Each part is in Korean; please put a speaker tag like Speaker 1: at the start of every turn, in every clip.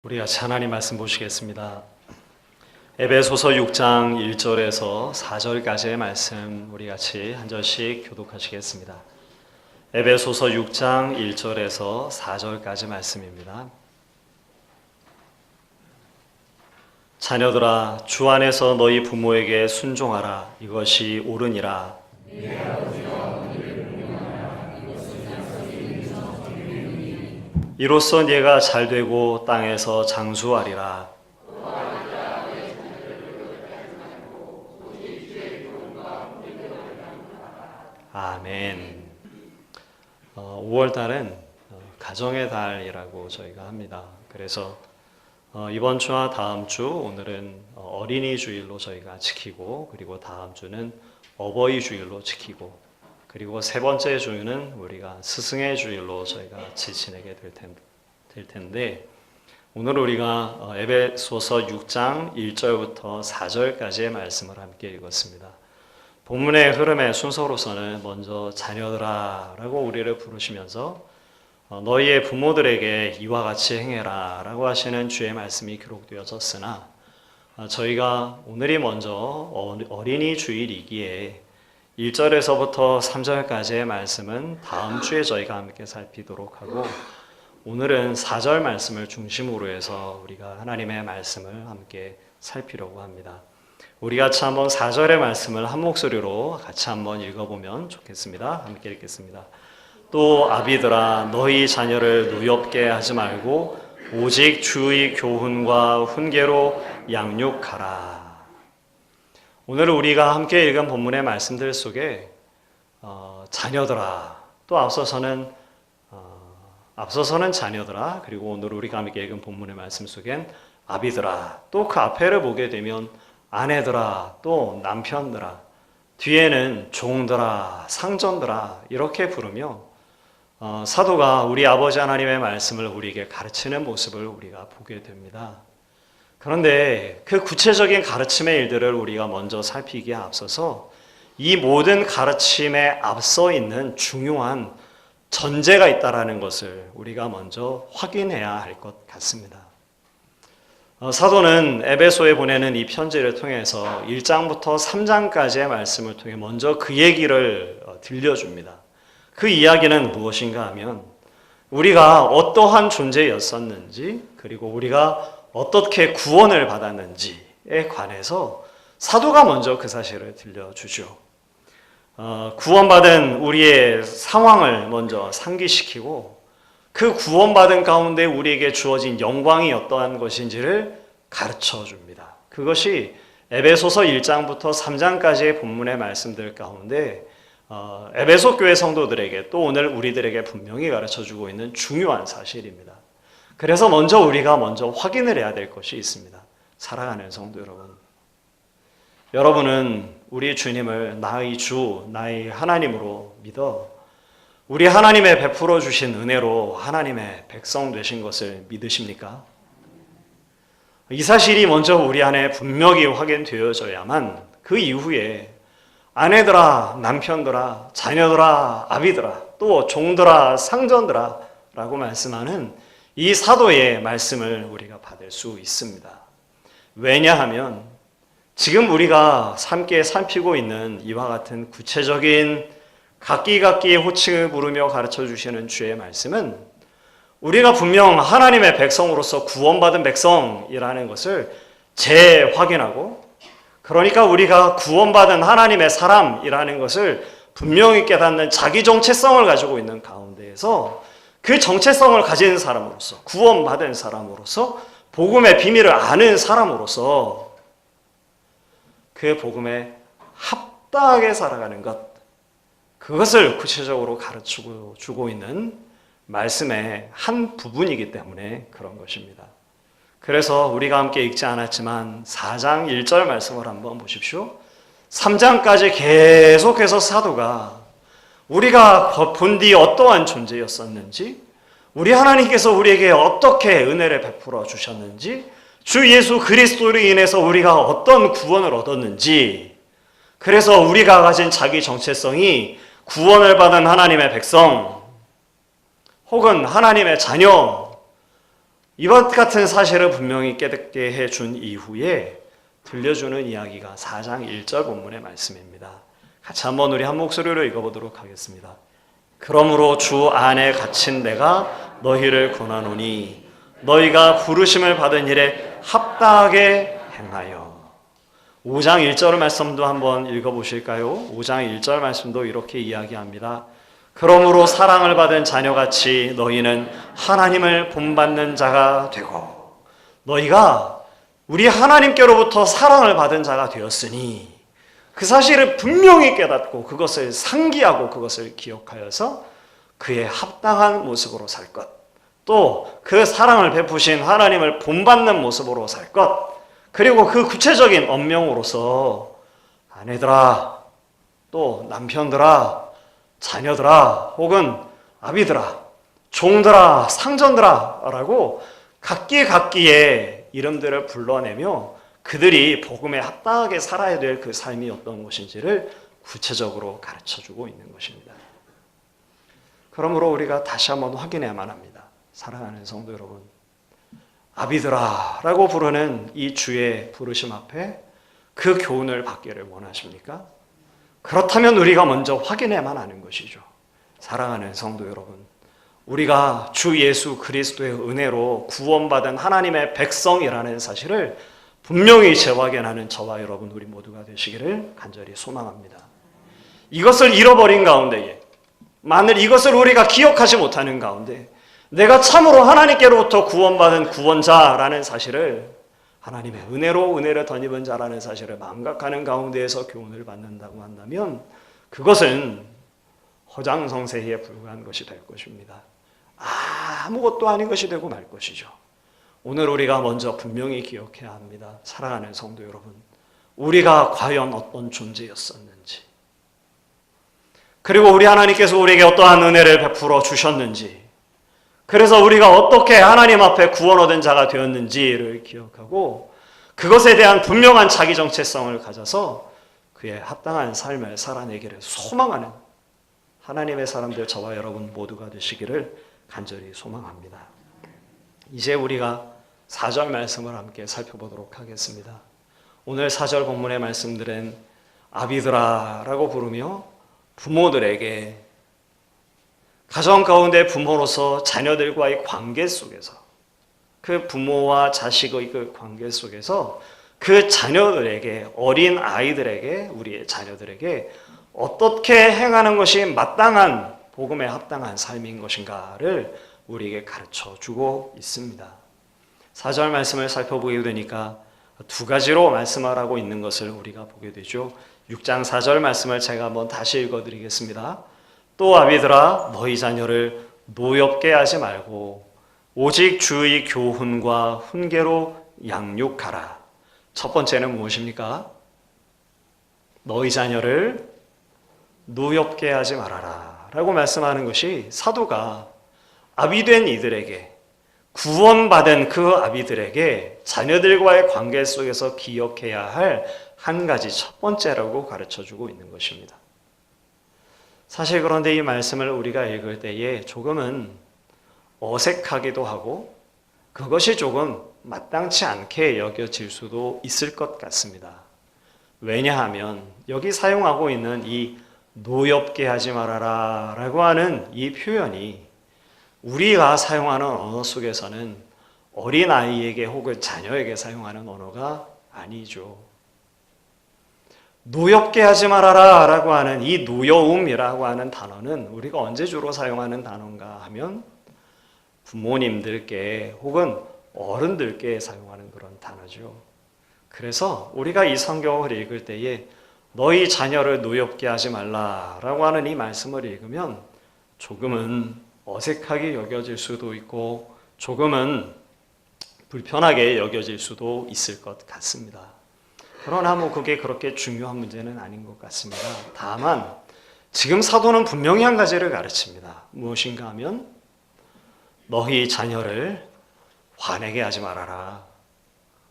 Speaker 1: 우리 같이 하나님 말씀 보시겠습니다. 에베소서 6장 1절에서 4절까지의 말씀 우리 같이 한 절씩 교독하시겠습니다. 에베소서 6장 1절에서 4절까지 말씀입니다. 자녀들아, 주 안에서 너희 부모에게 순종하라. 이것이 옳으니라. 이로써 네가 잘되고 땅에서 장수하리라. 아멘. 5월달은 가정의 달이라고 저희가 합니다. 그래서 이번 주와 다음 주 오늘은 어린이 주일로 저희가 지키고, 그리고 다음 주는 어버이 주일로 지키고, 그리고 세 번째 주는 우리가 스승의 주일로 저희가 같이 지내게 될 텐데, 오늘 우리가 에베소서 6장 1절부터 4절까지의 말씀을 함께 읽었습니다. 본문의 흐름의 순서로서는 먼저 자녀들아 라고 우리를 부르시면서 너희의 부모들에게 이와 같이 행해라 라고 하시는 주의 말씀이 기록되어졌으나, 저희가 오늘이 먼저 어린이 주일이기에 1절에서부터 3절까지의 말씀은 다음 주에 저희가 함께 살피도록 하고, 오늘은 4절 말씀을 중심으로 해서 우리가 하나님의 말씀을 함께 살피려고 합니다. 우리 같이 한번 4절의 말씀을 한 목소리로 같이 한번 읽어보면 좋겠습니다. 함께 읽겠습니다. 또 아비들아, 너희 자녀를 노엽게 하지 말고 오직 주의 교훈과 훈계로 양육하라. 오늘 우리가 함께 읽은 본문의 말씀들 속에 자녀들아, 또 앞서서는 자녀들아, 그리고 오늘 우리가 함께 읽은 본문의 말씀 속엔 아비들아, 또 그 앞에를 보게 되면 아내들아, 또 남편들아, 뒤에는 종들아, 상전들아 이렇게 부르며 사도가 우리 아버지 하나님의 말씀을 우리에게 가르치는 모습을 우리가 보게 됩니다. 그런데 그 구체적인 가르침의 일들을 우리가 먼저 살피기에 앞서서 이 모든 가르침에 앞서 있는 중요한 전제가 있다는 것을 우리가 먼저 확인해야 할 것 같습니다. 사도는 에베소에 보내는 이 편지를 통해서 1장부터 3장까지의 말씀을 통해 먼저 그 얘기를 들려줍니다. 그 이야기는 무엇인가 하면 우리가 어떠한 존재였었는지, 그리고 우리가 어떻게 구원을 받았는지에 관해서 사도가 먼저 그 사실을 들려주죠. 구원받은 우리의 상황을 먼저 상기시키고, 그 구원받은 가운데 우리에게 주어진 영광이 어떠한 것인지를 가르쳐 줍니다. 그것이 에베소서 1장부터 3장까지의 본문의 말씀들 가운데 에베소 교회 성도들에게, 또 오늘 우리들에게 분명히 가르쳐 주고 있는 중요한 사실입니다. 그래서 우리가 먼저 확인을 해야 될 것이 있습니다. 사랑하는 성도 여러분, 여러분은 우리 주님을 나의 주, 나의 하나님으로 믿어 우리 하나님의 베풀어 주신 은혜로 하나님의 백성 되신 것을 믿으십니까? 이 사실이 먼저 우리 안에 분명히 확인되어져야만 그 이후에 아내들아, 남편들아, 자녀들아, 아비들아, 또 종들아, 상전들아 라고 말씀하는 이 사도의 말씀을 우리가 받을 수 있습니다. 왜냐하면 지금 우리가 함께 살피고 있는 이와 같은 구체적인 각기의 호칭을 부르며 가르쳐 주시는 주의 말씀은 우리가 분명 하나님의 백성으로서 구원받은 백성이라는 것을 재확인하고, 그러니까 우리가 구원받은 하나님의 사람이라는 것을 분명히 깨닫는 자기 정체성을 가지고 있는 가운데에서 그 정체성을 가진 사람으로서, 구원받은 사람으로서, 복음의 비밀을 아는 사람으로서 그 복음에 합당하게 살아가는 것, 그것을 구체적으로 가르치고 주고 있는 말씀의 한 부분이기 때문에 그런 것입니다. 그래서 우리가 함께 읽지 않았지만 4장 1절 말씀을 한번 보십시오. 3장까지 계속해서 사도가 우리가 본 뒤 어떠한 존재였었는지, 우리 하나님께서 우리에게 어떻게 은혜를 베풀어 주셨는지, 주 예수 그리스도로 인해서 우리가 어떤 구원을 얻었는지, 그래서 우리가 가진 자기 정체성이 구원을 받은 하나님의 백성 혹은 하나님의 자녀, 이것 같은 사실을 분명히 깨닫게 해준 이후에 들려주는 이야기가 4장 1절 본문의 말씀입니다. 같이 한번 우리 한 목소리로 읽어보도록 하겠습니다. 그러므로 주 안에 갇힌 내가 너희를 권하노니 너희가 부르심을 받은 일에 합당하게 행하여. 5장 1절 말씀도 한번 읽어보실까요? 5장 1절 말씀도 이렇게 이야기합니다. 그러므로 사랑을 받은 자녀같이 너희는 하나님을 본받는 자가 되고, 너희가 우리 하나님께로부터 사랑을 받은 자가 되었으니 그 사실을 분명히 깨닫고 그것을 상기하고 그것을 기억하여서 그에 합당한 모습으로 살 것, 또 그 사랑을 베푸신 하나님을 본받는 모습으로 살 것, 그리고 그 구체적인 언명으로서 아내들아, 또 남편들아, 자녀들아, 혹은 아비들아, 종들아, 상전들아 라고 각기의 이름들을 불러내며 그들이 복음에 합당하게 살아야 될 그 삶이 어떤 것인지를 구체적으로 가르쳐주고 있는 것입니다. 그러므로 우리가 다시 한번 확인해야만 합니다. 사랑하는 성도 여러분, 아비들아 라고 부르는 이 주의 부르심 앞에 그 교훈을 받기를 원하십니까? 그렇다면 우리가 먼저 확인해야만 하는 것이죠. 사랑하는 성도 여러분, 우리가 주 예수 그리스도의 은혜로 구원받은 하나님의 백성이라는 사실을 분명히 재확인하는 저와 여러분 우리 모두가 되시기를 간절히 소망합니다. 이것을 잃어버린 가운데에, 만일 이것을 우리가 기억하지 못하는 가운데 내가 참으로 하나님께로부터 구원받은 구원자라는 사실을, 하나님의 은혜를 덧입은 자라는 사실을 망각하는 가운데에서 교훈을 받는다고 한다면 그것은 허장성세에 불과한 것이 될 것입니다. 아무것도 아닌 것이 되고 말 것이죠. 오늘 우리가 먼저 분명히 기억해야 합니다. 사랑하는 성도 여러분, 우리가 과연 어떤 존재였었는지, 그리고 우리 하나님께서 우리에게 어떠한 은혜를 베풀어 주셨는지, 그래서 우리가 어떻게 하나님 앞에 구원 얻은 자가 되었는지를 기억하고 그것에 대한 분명한 자기 정체성을 가져서 그에 합당한 삶을 살아내기를 소망하는 하나님의 사람들 저와 여러분 모두가 되시기를 간절히 소망합니다. 이제 우리가 4절 말씀을 함께 살펴보도록 하겠습니다. 오늘 4절 본문의 말씀들은 아비들아 라고 부르며 부모들에게, 가정 가운데 부모로서 자녀들과의 관계 속에서, 그 부모와 자식의 그 관계 속에서 그 자녀들에게, 어린 아이들에게, 우리의 자녀들에게 어떻게 행하는 것이 마땅한 복음에 합당한 삶인 것인가를 우리에게 가르쳐 주고 있습니다. 4절 말씀을 살펴보게 되니까 두 가지로 말씀하라고 있는 것을 우리가 보게 되죠. 6장 4절 말씀을 제가 한번 다시 읽어드리겠습니다. 또 아비들아, 너희 자녀를 노엽게 하지 말고 오직 주의 교훈과 훈계로 양육하라. 첫 번째는 무엇입니까? 너희 자녀를 노엽게 하지 말아라 라고 말씀하는 것이 사도가 아비된 이들에게, 구원받은 그 아비들에게 자녀들과의 관계 속에서 기억해야 할 한 가지 첫 번째라고 가르쳐주고 있는 것입니다. 사실 그런데 이 말씀을 우리가 읽을 때에 조금은 어색하기도 하고 그것이 조금 마땅치 않게 여겨질 수도 있을 것 같습니다. 왜냐하면 여기 사용하고 있는 이 노엽게 하지 말아라 라고 하는 이 표현이 우리가 사용하는 언어 속에서는 어린아이에게 혹은 자녀에게 사용하는 언어가 아니죠. 노엽게 하지 말아라 라고 하는 이 노여움이라고 하는 단어는 우리가 언제 주로 사용하는 단어인가 하면 부모님들께 혹은 어른들께 사용하는 그런 단어죠. 그래서 우리가 이 성경을 읽을 때에 너희 자녀를 노엽게 하지 말라라고 하는 이 말씀을 읽으면 조금은 어색하게 여겨질 수도 있고 조금은 불편하게 여겨질 수도 있을 것 같습니다. 그러나 그게 그렇게 중요한 문제는 아닌 것 같습니다. 다만 지금 사도는 분명히 한 가지를 가르칩니다. 무엇인가 하면 너희 자녀를 화내게 하지 말아라.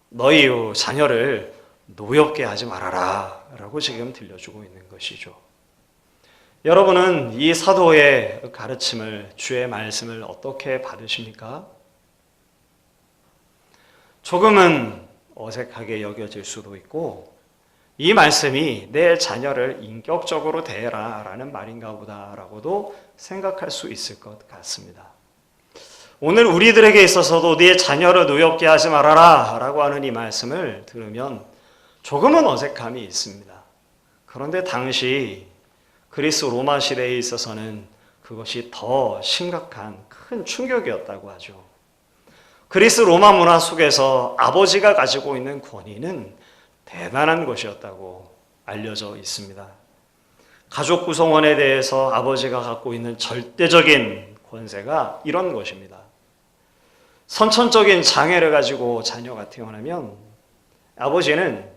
Speaker 1: 너희 자녀를 노엽게 하지 말아라 라고 지금 들려주고 있는 것이죠. 여러분은 이 사도의 가르침을, 주의 말씀을 어떻게 받으십니까? 조금은 어색하게 여겨질 수도 있고 이 말씀이 내 자녀를 인격적으로 대해라 라는 말인가 보다라고도 생각할 수 있을 것 같습니다. 오늘 우리들에게 있어서도 네 자녀를 노엽게 하지 말아라 라고 하는 이 말씀을 들으면 조금은 어색함이 있습니다. 그런데 당시 그리스 로마 시대에 있어서는 그것이 더 심각한 큰 충격이었다고 하죠. 그리스 로마 문화 속에서 아버지가 가지고 있는 권위는 대단한 것이었다고 알려져 있습니다. 가족 구성원에 대해서 아버지가 갖고 있는 절대적인 권세가 이런 것입니다. 선천적인 장애를 가지고 자녀가 태어나면 아버지는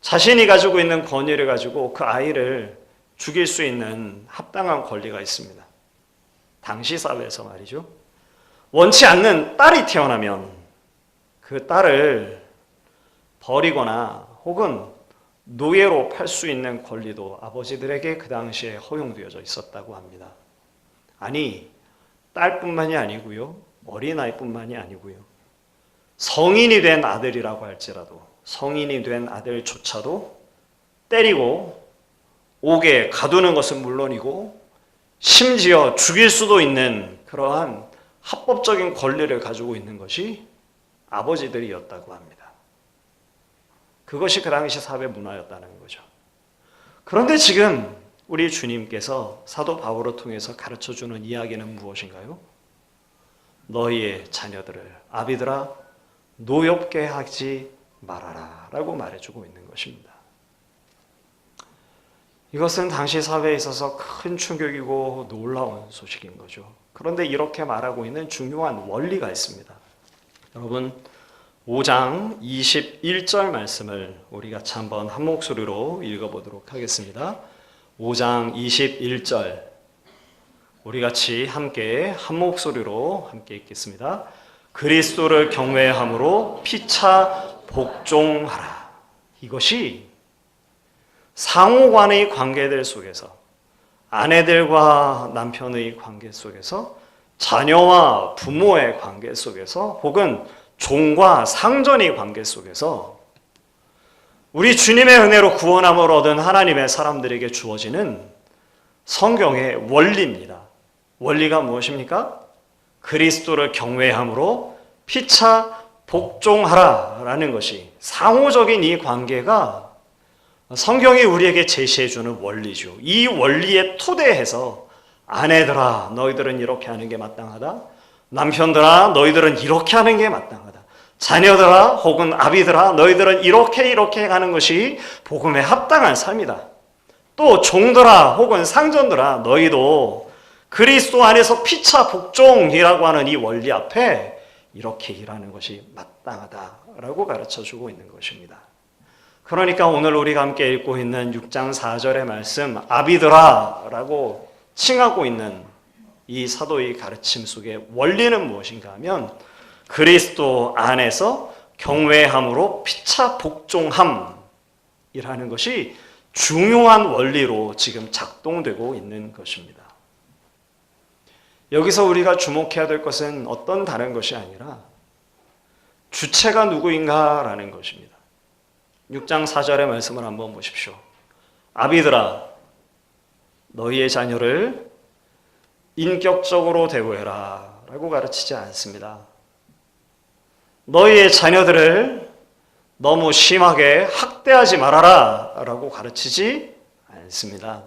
Speaker 1: 자신이 가지고 있는 권위를 가지고 그 아이를 죽일 수 있는 합당한 권리가 있습니다. 당시 사회에서 말이죠. 원치 않는 딸이 태어나면 그 딸을 버리거나 혹은 노예로 팔 수 있는 권리도 아버지들에게 그 당시에 허용되어져 있었다고 합니다. 아니, 딸뿐만이 아니고요. 어린아이뿐만이 아니고요. 성인이 된 아들이라고 할지라도 성인이 된 아들조차도 때리고 옥에 가두는 것은 물론이고 심지어 죽일 수도 있는 그러한 합법적인 권리를 가지고 있는 것이 아버지들이었다고 합니다. 그것이 그 당시 사회 문화였다는 거죠. 그런데 지금 우리 주님께서 사도 바울을 통해서 가르쳐주는 이야기는 무엇인가요? 너희의 자녀들을 아비들아 노엽게 하지 말아라 라고 말해주고 있는 것입니다. 이것은 당시 사회에 있어서 큰 충격이고 놀라운 소식인 거죠. 그런데 이렇게 말하고 있는 중요한 원리가 있습니다. 여러분 5장 21절 말씀을 우리 같이 한번 한 목소리로 읽어보도록 하겠습니다. 5장 21절 우리 같이 함께 한 목소리로 함께 읽겠습니다. 그리스도를 경외함으로 피차 복종하라. 이것이 상호간의 관계들 속에서 아내들과 남편의 관계 속에서 자녀와 부모의 관계 속에서 혹은 종과 상전의 관계 속에서 우리 주님의 은혜로 구원함을 얻은 하나님의 사람들에게 주어지는 성경의 원리입니다. 원리가 무엇입니까? 그리스도를 경외함으로 피차 복종하라라는 것이 상호적인 이 관계가 성경이 우리에게 제시해주는 원리죠. 이 원리에 토대해서 아내들아 너희들은 이렇게 하는 게 마땅하다. 남편들아 너희들은 이렇게 하는 게 마땅하다. 자녀들아 혹은 아비들아 너희들은 이렇게 가는 것이 복음에 합당한 삶이다. 또 종들아 혹은 상전들아 너희도 그리스도 안에서 피차 복종이라고 하는 이 원리 앞에 이렇게 일하는 것이 마땅하다라고 가르쳐주고 있는 것입니다. 그러니까 오늘 우리가 함께 읽고 있는 6장 4절의 말씀 아비들아 라고 칭하고 있는 이 사도의 가르침 속의 원리는 무엇인가 하면 그리스도 안에서 경외함으로 피차 복종함이라는 것이 중요한 원리로 지금 작동되고 있는 것입니다. 여기서 우리가 주목해야 될 것은 어떤 다른 것이 아니라 주체가 누구인가라는 것입니다. 6장 4절의 말씀을 한번 보십시오. 아비들아 너희의 자녀를 인격적으로 대우해라 라고 가르치지 않습니다. 너희의 자녀들을 너무 심하게 학대하지 말아라 라고 가르치지 않습니다.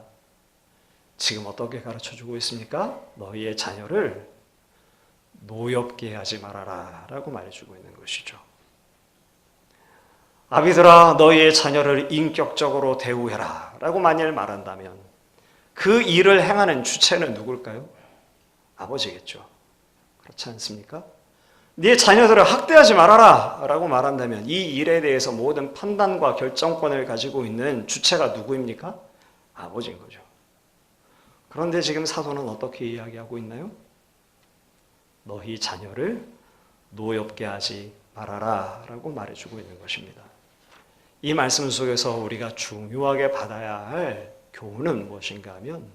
Speaker 1: 지금 어떻게 가르쳐주고 있습니까? 너희의 자녀를 노엽게 하지 말아라 라고 말해주고 있는 것이죠. 아비들아 너희의 자녀를 인격적으로 대우해라 라고 만일 말한다면 그 일을 행하는 주체는 누굴까요? 아버지겠죠. 그렇지 않습니까? 네 자녀들을 학대하지 말아라 라고 말한다면 이 일에 대해서 모든 판단과 결정권을 가지고 있는 주체가 누구입니까? 아버지인 거죠. 그런데 지금 사도는 어떻게 이야기하고 있나요? 너희 자녀를 노엽게 하지 말아라 라고 말해주고 있는 것입니다. 이 말씀 속에서 우리가 중요하게 받아야 할 교훈은 무엇인가 하면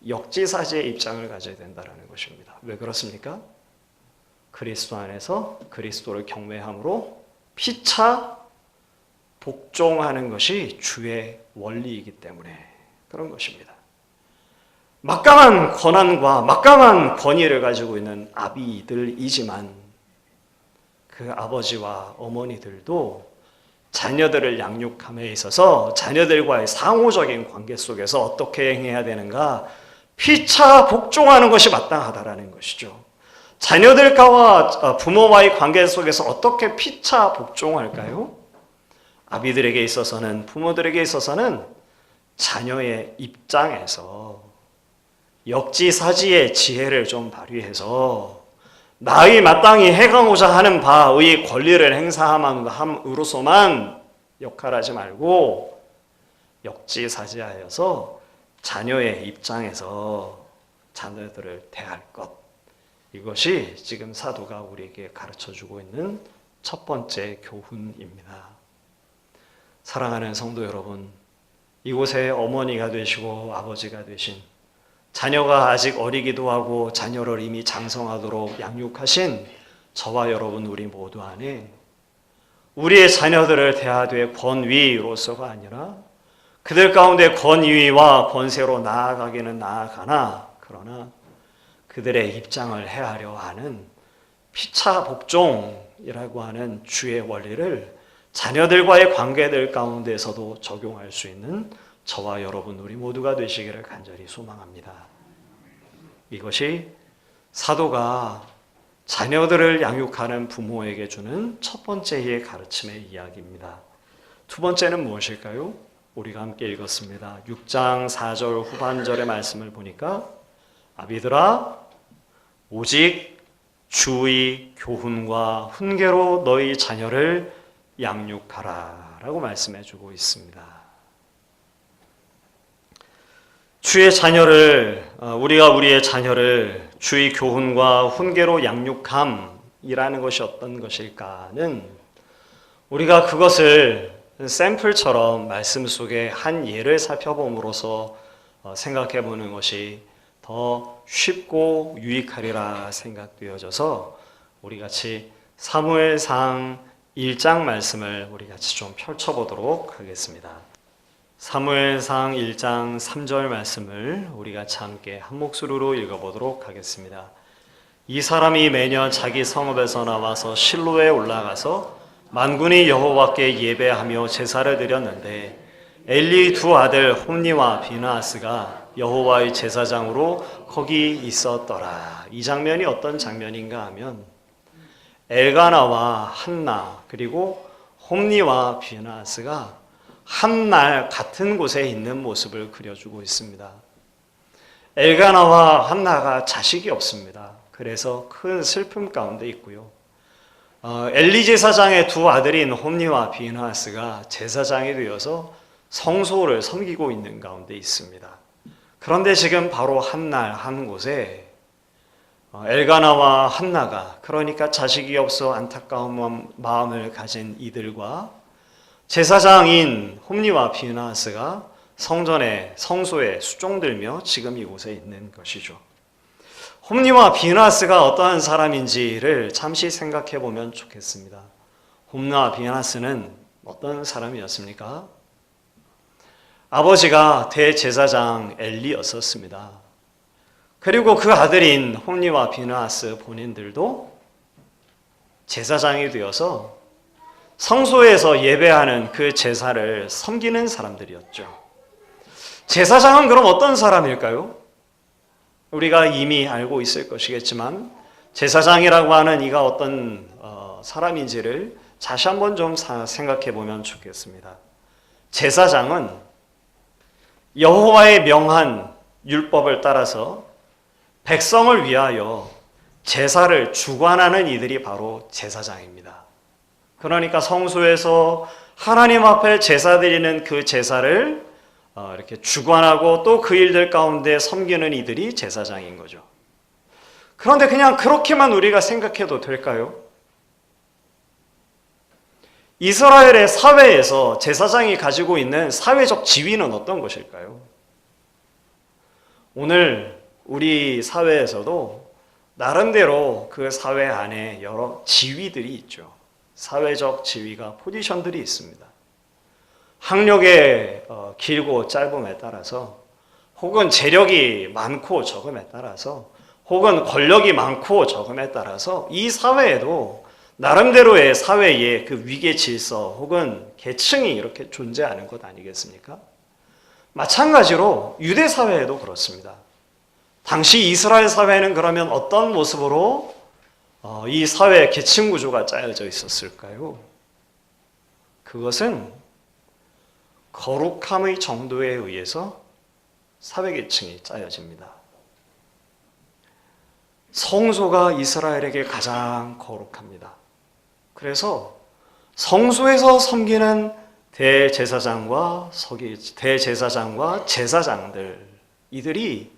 Speaker 1: 역지사지의 입장을 가져야 된다는 것입니다. 왜 그렇습니까? 그리스도 안에서 그리스도를 경외함으로 피차 복종하는 것이 주의 원리이기 때문에 그런 것입니다. 막강한 권한과 막강한 권위를 가지고 있는 아비들이지만 그 아버지와 어머니들도 자녀들을 양육함에 있어서 자녀들과의 상호적인 관계 속에서 어떻게 행해야 되는가 피차 복종하는 것이 마땅하다라는 것이죠. 자녀들과 부모와의 관계 속에서 어떻게 피차 복종할까요? 아비들에게 있어서는, 부모들에게 있어서는 자녀의 입장에서 역지사지의 지혜를 좀 발휘해서 나의 마땅히 해가고자 하는 바의 권리를 행사함으로서만 역할하지 말고 역지사지하여서 자녀의 입장에서 자녀들을 대할 것, 이것이 지금 사도가 우리에게 가르쳐주고 있는 첫 번째 교훈입니다. 사랑하는 성도 여러분, 이곳에 어머니가 되시고 아버지가 되신, 자녀가 아직 어리기도 하고 자녀를 이미 장성하도록 양육하신 저와 여러분 우리 모두 안에 우리의 자녀들을 대하되 권위로서가 아니라 그들 가운데 권위와 권세로 나아가기는 나아가나 그러나 그들의 입장을 헤아려 하는 피차 복종이라고 하는 주의 원리를 자녀들과의 관계들 가운데서도 적용할 수 있는 저와 여러분 우리 모두가 되시기를 간절히 소망합니다. 이것이 사도가 자녀들을 양육하는 부모에게 주는 첫 번째의 가르침의 이야기입니다. 두 번째는 무엇일까요? 우리가 함께 읽었습니다. 6장 4절 후반절의 말씀을 보니까 아비들아 오직 주의 교훈과 훈계로 너희 자녀를 양육하라 라고 말씀해 주고 있습니다. 우리가 우리의 자녀를 주의 교훈과 훈계로 양육함이라는 것이 어떤 것일까는 우리가 그것을 샘플처럼 말씀 속에 한 예를 살펴봄으로써 생각해 보는 것이 더 쉽고 유익하리라 생각되어져서 우리 같이 사무엘상 1장 말씀을 우리 같이 좀 펼쳐보도록 하겠습니다. 사무엘상 1장 3절 말씀을 우리 같이 함께 한 목소리로 읽어보도록 하겠습니다. 이 사람이 매년 자기 성읍에서 나와서 실로에 올라가서 만군의 여호와께 예배하며 제사를 드렸는데 엘리의 두 아들 홈니와 비느하스가 여호와의 제사장으로 거기 있었더라. 이 장면이 어떤 장면인가 하면 엘가나와 한나 그리고 홈니와 비느하스가 한 날 같은 곳에 있는 모습을 그려주고 있습니다. 엘가나와 한나가 자식이 없습니다. 그래서 큰 슬픔 가운데 있고요. 엘리 제사장의 두 아들인 홈니와 비느하스가 제사장이 되어서 성소를 섬기고 있는 가운데 있습니다. 그런데 지금 바로 한 날 한 곳에 엘가나와 한나가, 그러니까 자식이 없어 안타까운 마음을 가진 이들과 제사장인 홈니와 비느하스가 성소에 수종들며 지금 이곳에 있는 것이죠. 홈니와 비느하스가 어떠한 사람인지를 잠시 생각해 보면 좋겠습니다. 홈니와 비느하스는 어떤 사람이었습니까? 아버지가 대제사장 엘리였었습니다. 그리고 그 아들인 홈니와 비느하스 본인들도 제사장이 되어서 성소에서 예배하는 그 제사를 섬기는 사람들이었죠. 제사장은 그럼 어떤 사람일까요? 우리가 이미 알고 있을 것이겠지만 제사장이라고 하는 이가 어떤 사람인지를 다시 한번 좀 생각해 보면 좋겠습니다. 제사장은 여호와의 명한 율법을 따라서 백성을 위하여 제사를 주관하는 이들이 바로 제사장입니다. 그러니까 성소에서 하나님 앞에 제사 드리는 그 제사를 이렇게 주관하고 또 그 일들 가운데 섬기는 이들이 제사장인 거죠. 그런데 그냥 그렇게만 우리가 생각해도 될까요? 이스라엘의 사회에서 제사장이 가지고 있는 사회적 지위는 어떤 것일까요? 오늘 우리 사회에서도 나름대로 그 사회 안에 여러 지위들이 있죠. 사회적 지위가 포지션들이 있습니다. 학력의 길고 짧음에 따라서, 혹은 재력이 많고 적음에 따라서, 혹은 권력이 많고 적음에 따라서 이 사회에도 나름대로의 사회의 그 위계 질서 혹은 계층이 이렇게 존재하는 것 아니겠습니까? 마찬가지로 유대 사회에도 그렇습니다. 당시 이스라엘 사회는 그러면 어떤 모습으로 이 사회 계층 구조가 짜여져 있었을까요? 그것은 거룩함의 정도에 의해서 사회 계층이 짜여집니다. 성소가 이스라엘에게 가장 거룩합니다. 그래서 성소에서 섬기는 대제사장과 제사장들, 이들이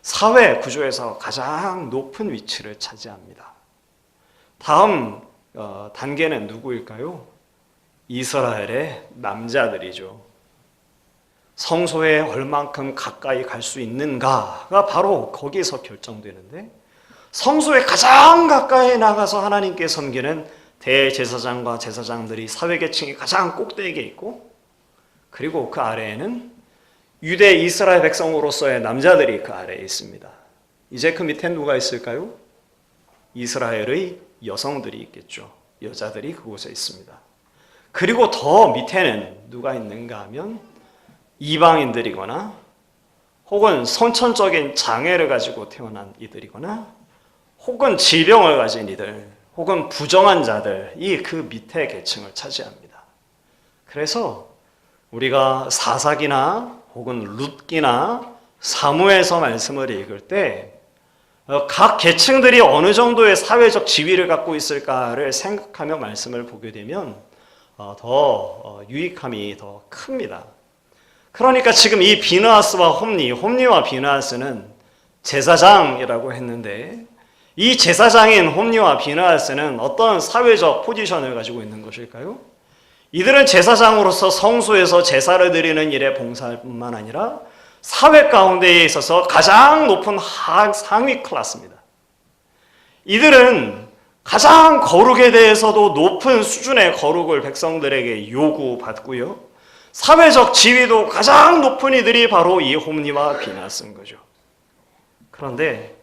Speaker 1: 사회 구조에서 가장 높은 위치를 차지합니다. 다음 단계는 누구일까요? 이스라엘의 남자들이죠. 성소에 얼만큼 가까이 갈 수 있는가가 바로 거기서 결정되는데, 성소에 가장 가까이 나가서 하나님께 섬기는 대제사장과 제사장들이 사회계층이 가장 꼭대기에 있고, 그리고 그 아래에는 유대 이스라엘 백성으로서의 남자들이 그 아래에 있습니다. 이제 그 밑에 누가 있을까요? 이스라엘의 여성들이 있겠죠. 여자들이 그곳에 있습니다. 그리고 더 밑에는 누가 있는가 하면 이방인들이거나 혹은 선천적인 장애를 가지고 태어난 이들이거나 혹은 질병을 가진 이들 혹은 부정한 자들이 그 밑에 계층을 차지합니다. 그래서 우리가 사사기나 혹은 룻기나 사무에서 말씀을 읽을 때 각 계층들이 어느 정도의 사회적 지위를 갖고 있을까를 생각하며 말씀을 보게 되면 더 유익함이 더 큽니다. 그러니까 지금 이 비느하스와 홈니와 비느하스는 제사장이라고 했는데, 이 제사장인 홈니와 비느하스는 어떤 사회적 포지션을 가지고 있는 것일까요? 이들은 제사장으로서 성소에서 제사를 드리는 일에 봉사할 뿐만 아니라 사회 가운데에 있어서 가장 높은 상위 클래스입니다. 이들은 가장 거룩에 대해서도 높은 수준의 거룩을 백성들에게 요구받고요, 사회적 지위도 가장 높은 이들이 바로 이 홈니와 비느하스인 거죠. 그런데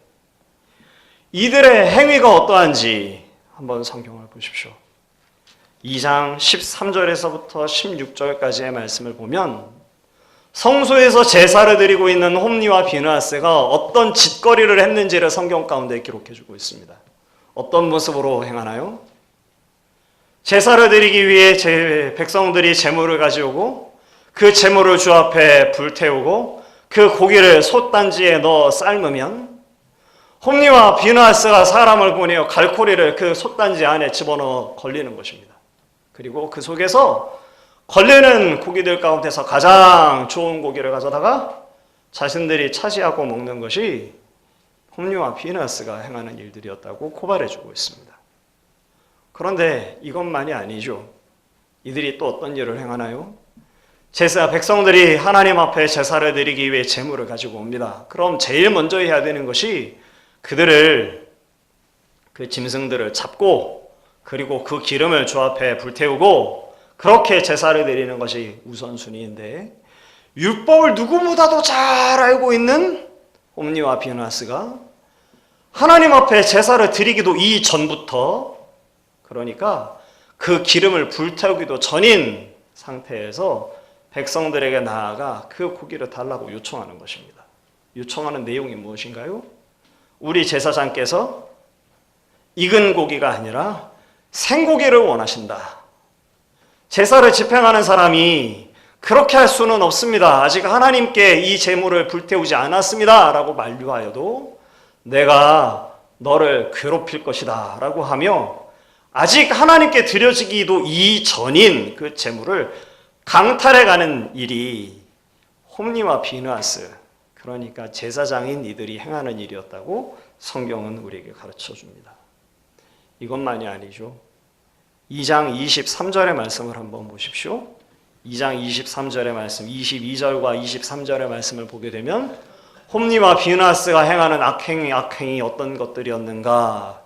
Speaker 1: 이들의 행위가 어떠한지 한번 성경을 보십시오. 2장 13절에서부터 16절까지의 말씀을 보면 성소에서 제사를 드리고 있는 홈니와 비느하스가 어떤 짓거리를 했는지를 성경 가운데 기록해주고 있습니다. 어떤 모습으로 행하나요? 제사를 드리기 위해 백성들이 제물을 가져오고 그 제물을 주 앞에 불태우고 그 고기를 솥단지에 넣어 삶으면 홈니와 비느하스가 사람을 보내어 갈고리를 그 솥단지 안에 집어넣어 걸리는 것입니다. 그리고 그 속에서 걸리는 고기들 가운데서 가장 좋은 고기를 가져다가 자신들이 차지하고 먹는 것이 홈니와 비느하스가 행하는 일들이었다고 고발해주고 있습니다. 그런데 이것만이 아니죠. 이들이 또 어떤 일을 행하나요? 백성들이 하나님 앞에 제사를 드리기 위해 제물을 가지고 옵니다. 그럼 제일 먼저 해야 되는 것이 그 짐승들을 잡고 그리고 그 기름을 주 앞에 불태우고 그렇게 제사를 드리는 것이 우선순위인데, 율법을 누구보다도 잘 알고 있는 홈니와 비느하스가 하나님 앞에 제사를 드리기도 이전부터, 그러니까 그 기름을 불태우기도 전인 상태에서 백성들에게 나아가 그 고기를 달라고 요청하는 것입니다. 요청하는 내용이 무엇인가요? 우리 제사장께서 익은 고기가 아니라 생고기를 원하신다. 제사를 집행하는 사람이 그렇게 할 수는 없습니다. 아직 하나님께 이 제물을 불태우지 않았습니다. 라고 만류하여도 내가 너를 괴롭힐 것이다. 라고 하며 아직 하나님께 드려지기도 이전인 그 제물을 강탈해가는 일이 홈니와 비느하스, 그러니까 제사장인 이들이 행하는 일이었다고 성경은 우리에게 가르쳐 줍니다. 이것만이 아니죠. 2장 23절의 말씀을 한번 보십시오. 2장 23절의 말씀, 22절과 23절의 말씀을 보게 되면 홈리와 비느하스가 행하는 악행이 어떤 것들이었는가?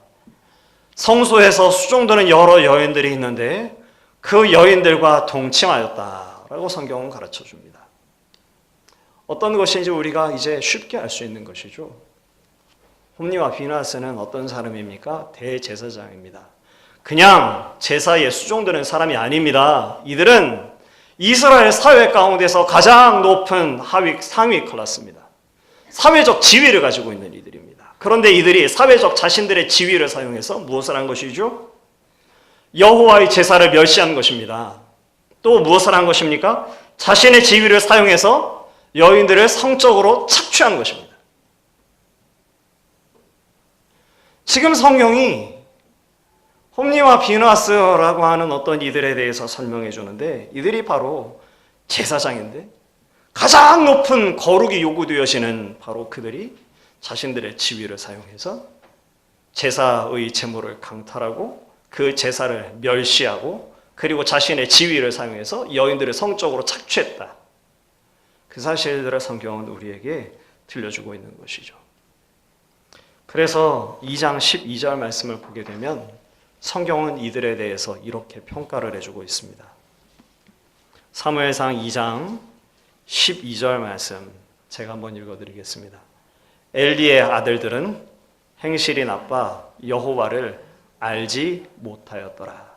Speaker 1: 성소에서 수종드는 여러 여인들이 있는데 그 여인들과 동침하였다라고 성경은 가르쳐 줍니다. 어떤 것인지 우리가 이제 쉽게 알 수 있는 것이죠. 홈리와 비느하스는 어떤 사람입니까? 대제사장입니다. 그냥 제사에 수종드는 사람이 아닙니다. 이들은 이스라엘 사회 가운데서 가장 높은 상위 클래스입니다. 사회적 지위를 가지고 있는 이들입니다. 그런데 이들이 사회적 자신들의 지위를 사용해서 무엇을 한 것이죠? 여호와의 제사를 멸시한 것입니다. 또 무엇을 한 것입니까? 자신의 지위를 사용해서 여인들을 성적으로 착취한 것입니다. 지금 성경이 홈리와 비느하스라고 하는 어떤 이들에 대해서 설명해 주는데 이들이 바로 제사장인데 가장 높은 거룩이 요구되어지는 바로 그들이 자신들의 지위를 사용해서 제사의 제물을 강탈하고 그 제사를 멸시하고 그리고 자신의 지위를 사용해서 여인들을 성적으로 착취했다. 그 사실들을 성경은 우리에게 들려주고 있는 것이죠. 그래서 2장 12절 말씀을 보게 되면 성경은 이들에 대해서 이렇게 평가를 해주고 있습니다. 사무엘상 2장 12절 말씀 제가 한번 읽어드리겠습니다. 엘리의 아들들은 행실이 나빠 여호와를 알지 못하였더라.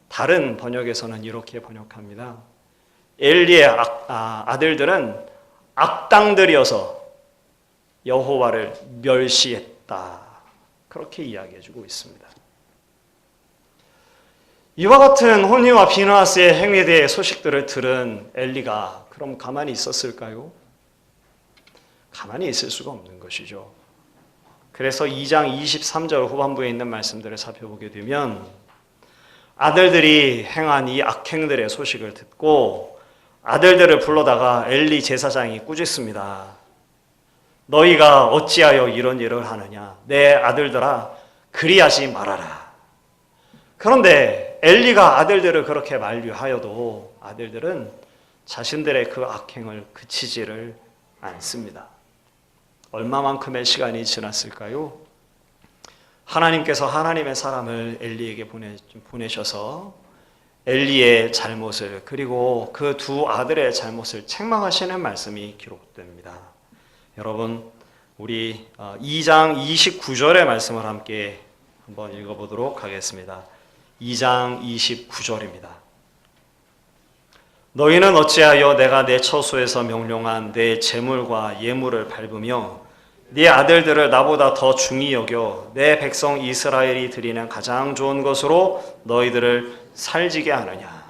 Speaker 1: 다른 번역에서는 이렇게 번역합니다. 엘리의 아들들은 악당들이어서 여호와를 멸시했다. 그렇게 이야기해주고 있습니다. 이와 같은 홈리와 비느하스의 행위에 대해 소식들을 들은 엘리가 그럼 가만히 있었을까요? 가만히 있을 수가 없는 것이죠. 그래서 2장 23절 후반부에 있는 말씀들을 살펴보게 되면 아들들이 행한 이 악행들의 소식을 듣고 아들들을 불러다가 엘리 제사장이 꾸짖습니다. 너희가 어찌하여 이런 일을 하느냐? 내 아들들아 그리하지 말아라. 그런데 엘리가 아들들을 그렇게 만류하여도 아들들은 자신들의 그 악행을 그치지를 않습니다. 얼마만큼의 시간이 지났을까요? 하나님께서 하나님의 사람을 엘리에게 보내셔서 엘리의 잘못을 그리고 그 두 아들의 잘못을 책망하시는 말씀이 기록됩니다. 여러분 우리 2장 29절의 말씀을 함께 한번 읽어보도록 하겠습니다. 2장 29절입니다. 너희는 어찌하여 내가 내 처소에서 명령한 내 재물과 예물을 밟으며 네 아들들을 나보다 더 중히 여겨 내 백성 이스라엘이 드리는 가장 좋은 것으로 너희들을 살지게 하느냐.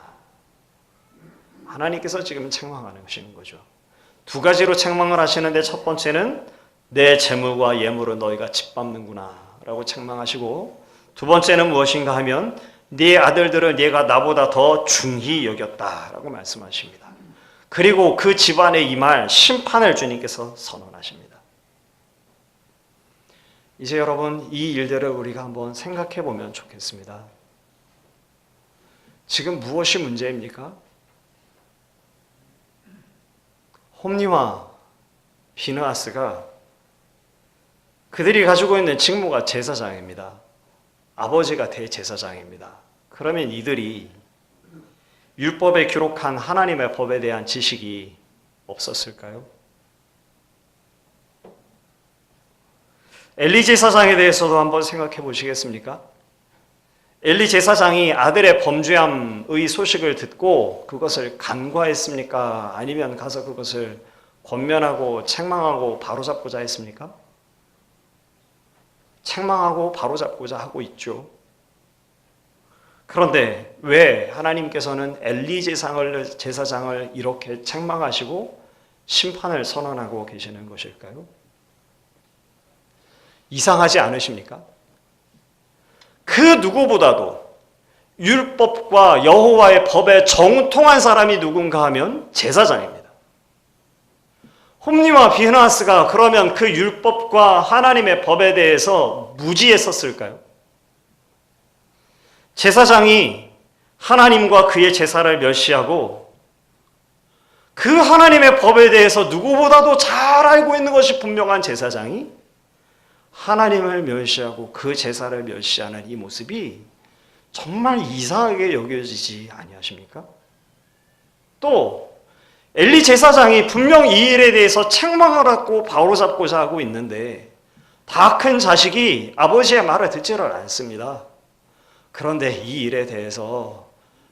Speaker 1: 하나님께서 지금 책망하는 거죠. 두 가지로 책망을 하시는데 첫 번째는 내 재물과 예물을 너희가 짓밟는구나 라고 책망하시고 두 번째는 무엇인가 하면 네 아들들을 네가 나보다 더 중히 여겼다라고 말씀하십니다. 그리고 그 집안에 임할 심판을 주님께서 선언하십니다. 이제 여러분 이 일들을 우리가 한번 생각해 보면 좋겠습니다. 지금 무엇이 문제입니까? 홈리와 비느하스가 그들이 가지고 있는 직무가 제사장입니다. 아버지가 대제사장입니다. 그러면 이들이 율법에 기록한 하나님의 법에 대한 지식이 없었을까요? 엘리 제사장에 대해서도 한번 생각해 보시겠습니까? 엘리 제사장이 아들의 범죄함의 소식을 듣고 그것을 간과했습니까? 아니면 가서 그것을 권면하고 책망하고 바로잡고자 했습니까? 책망하고 바로잡고자 하고 있죠. 그런데 왜 하나님께서는 엘리 제사장을 이렇게 책망하시고 심판을 선언하고 계시는 것일까요? 이상하지 않으십니까? 그 누구보다도 율법과 여호와의 법에 정통한 사람이 누군가 하면 제사장입니다. 홈리와 비느하스가 그러면 그 율법과 하나님의 법에 대해서 무지했었을까요? 제사장이 하나님과 그의 제사를 멸시하고 그 하나님의 법에 대해서 누구보다도 잘 알고 있는 것이 분명한 제사장이 하나님을 멸시하고 그 제사를 멸시하는 이 모습이 정말 이상하게 여겨지지 아니하십니까? 또 엘리 제사장이 분명 이 일에 대해서 책망하라고 바로잡고자 하고 있는데 다 큰 자식이 아버지의 말을 듣지를 않습니다. 그런데 이 일에 대해서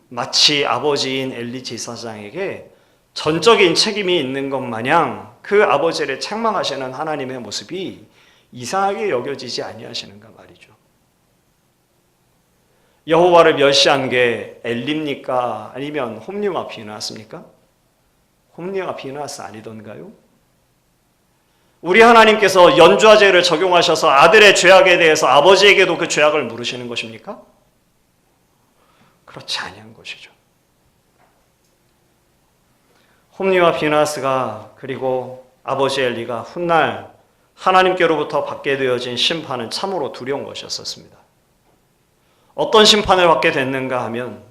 Speaker 1: 마치 아버지인 엘리 제사장에게 전적인 책임이 있는 것 마냥 그 아버지를 책망하시는 하나님의 모습이 이상하게 여겨지지 아니하시는가 말이죠. 여호와를 멸시한 게 엘리입니까? 아니면 홈리와 비느하스입니까? 홈리와 비느하스 아니던가요? 우리 하나님께서 연좌제를 적용하셔서 아들의 죄악에 대해서 아버지에게도 그 죄악을 물으시는 것입니까? 그렇지 아니한 것이죠. 홈리와 비느하스가 그리고 아버지 엘리가 훗날 하나님께로부터 받게 되어진 심판은 참으로 두려운 것이었습니다. 어떤 심판을 받게 됐는가 하면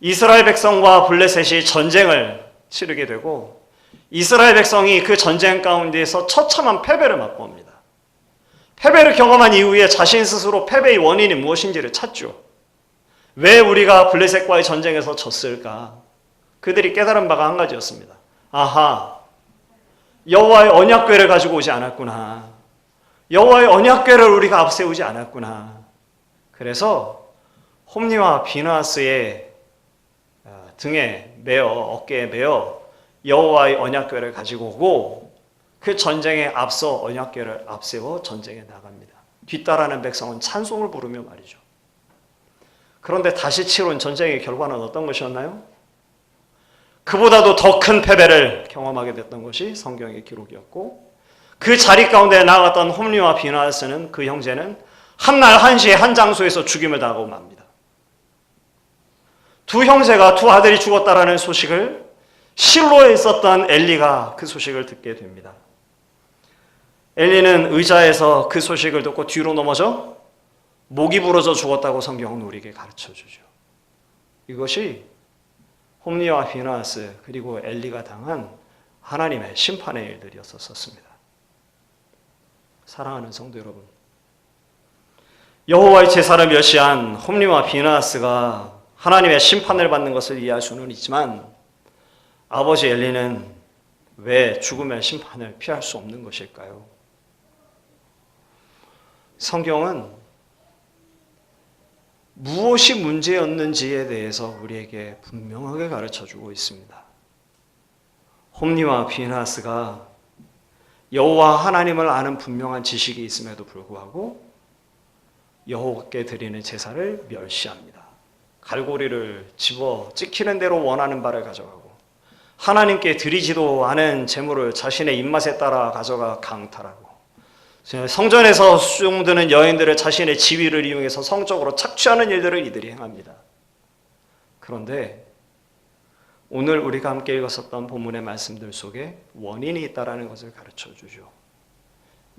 Speaker 1: 이스라엘 백성과 블레셋이 전쟁을 치르게 되고 이스라엘 백성이 그 전쟁 가운데에서 처참한 패배를 맛봅니다. 패배를 경험한 이후에 자신 스스로 패배의 원인이 무엇인지를 찾죠. 왜 우리가 블레셋과의 전쟁에서 졌을까? 그들이 깨달은 바가 한 가지였습니다. 아하, 여호와의 언약궤를 가지고 오지 않았구나. 여호와의 언약궤를 우리가 앞세우지 않았구나. 그래서 홈리와 비느하스의 등에 매어 어깨에 매어 여호와의 언약궤를 가지고 오고 그 전쟁에 앞서 언약궤를 앞세워 전쟁에 나갑니다. 뒤따라는 백성은 찬송을 부르며 말이죠. 그런데 다시 치룬 전쟁의 결과는 어떤 것이었나요? 그보다도 더 큰 패배를 경험하게 됐던 것이 성경의 기록이었고 그 자리 가운데 나아갔던 홈리와 비느하스는 그 형제는 한날 한시에 한 장소에서 죽임을 당하고 맙니다. 두 형제가 두 아들이 죽었다라는 소식을 실로에 있었던 엘리가 그 소식을 듣게 됩니다. 엘리는 의자에서 그 소식을 듣고 뒤로 넘어져 목이 부러져 죽었다고 성경은 우리에게 가르쳐주죠. 이것이 홈리와 비느하스 그리고 엘리가 당한 하나님의 심판의 일들이었었습니다. 사랑하는 성도 여러분, 여호와의 제사를 멸시한 홈리와 비느하스가 하나님의 심판을 받는 것을 이해할 수는 있지만 아버지 엘리는 왜 죽음의 심판을 피할 수 없는 것일까요? 성경은 무엇이 문제였는지에 대해서 우리에게 분명하게 가르쳐주고 있습니다. 홈리와 비느하스가 여호와 하나님을 아는 분명한 지식이 있음에도 불구하고 여호와께 드리는 제사를 멸시합니다. 갈고리를 집어 찍히는 대로 원하는 바를 가져가고 하나님께 드리지도 않은 제물을 자신의 입맛에 따라 가져가 강탈하고 성전에서 수종드는 여인들을 자신의 지위를 이용해서 성적으로 착취하는 일들을 이들이 행합니다. 그런데 오늘 우리가 함께 읽었었던 본문의 말씀들 속에 원인이 있다는 것을 가르쳐주죠.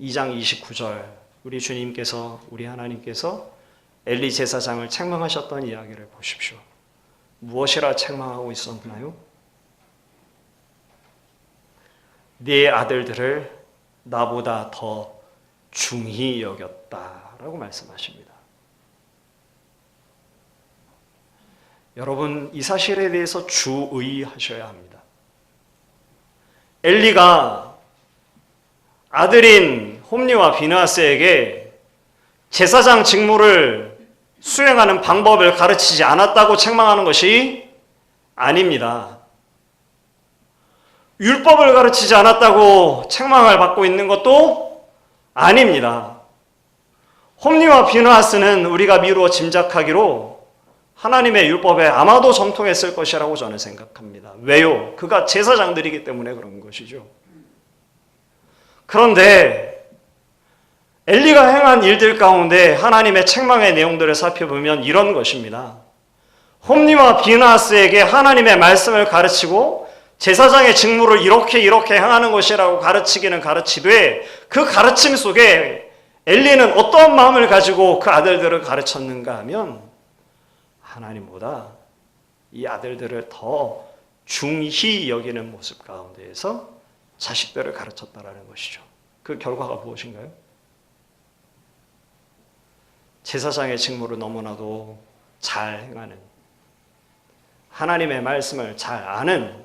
Speaker 1: 2장 29절 우리 주님께서 우리 하나님께서 엘리 제사장을 책망하셨던 이야기를 보십시오. 무엇이라 책망하고 있었나요? 네 아들들을 나보다 더 중히 여겼다라고 말씀하십니다. 여러분, 이 사실에 대해서 주의하셔야 합니다. 엘리가 아들인 홈리와 비느하스에게 제사장 직무를 수행하는 방법을 가르치지 않았다고 책망하는 것이 아닙니다. 율법을 가르치지 않았다고 책망을 받고 있는 것도 아닙니다. 홈리와 비느하스는 우리가 미루어 짐작하기로 하나님의 율법에 아마도 정통했을 것이라고 저는 생각합니다. 왜요? 그가 제사장들이기 때문에 그런 것이죠. 그런데 엘리가 행한 일들 가운데 하나님의 책망의 내용들을 살펴보면 이런 것입니다. 홈리와 비느하스에게 하나님의 말씀을 가르치고 제사장의 직무를 이렇게 행하는 것이라고 가르치기는 가르치되 그 가르침 속에 엘리는 어떤 마음을 가지고 그 아들들을 가르쳤는가 하면 하나님보다 이 아들들을 더 중히 여기는 모습 가운데에서 자식들을 가르쳤다라는 것이죠. 그 결과가 무엇인가요? 제사장의 직무를 너무나도 잘 행하는, 하나님의 말씀을 잘 아는,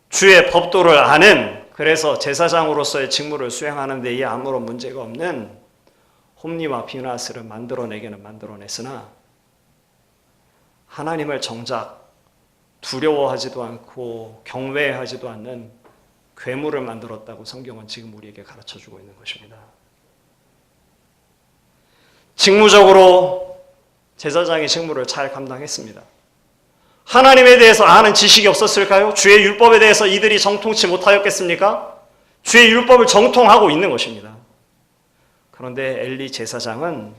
Speaker 1: 주의 법도를 아는, 그래서 제사장으로서의 직무를 수행하는 데에 아무런 문제가 없는 홈리와 비느하스를 만들어내기는 만들어냈으나 하나님을 정작 두려워하지도 않고 경외하지도 않는 괴물을 만들었다고 성경은 지금 우리에게 가르쳐주고 있는 것입니다. 직무적으로 제사장의 직무를 잘 감당했습니다. 하나님에 대해서 아는 지식이 없었을까요? 주의 율법에 대해서 이들이 정통치 못하였겠습니까? 주의 율법을 정통하고 있는 것입니다. 그런데 엘리 제사장은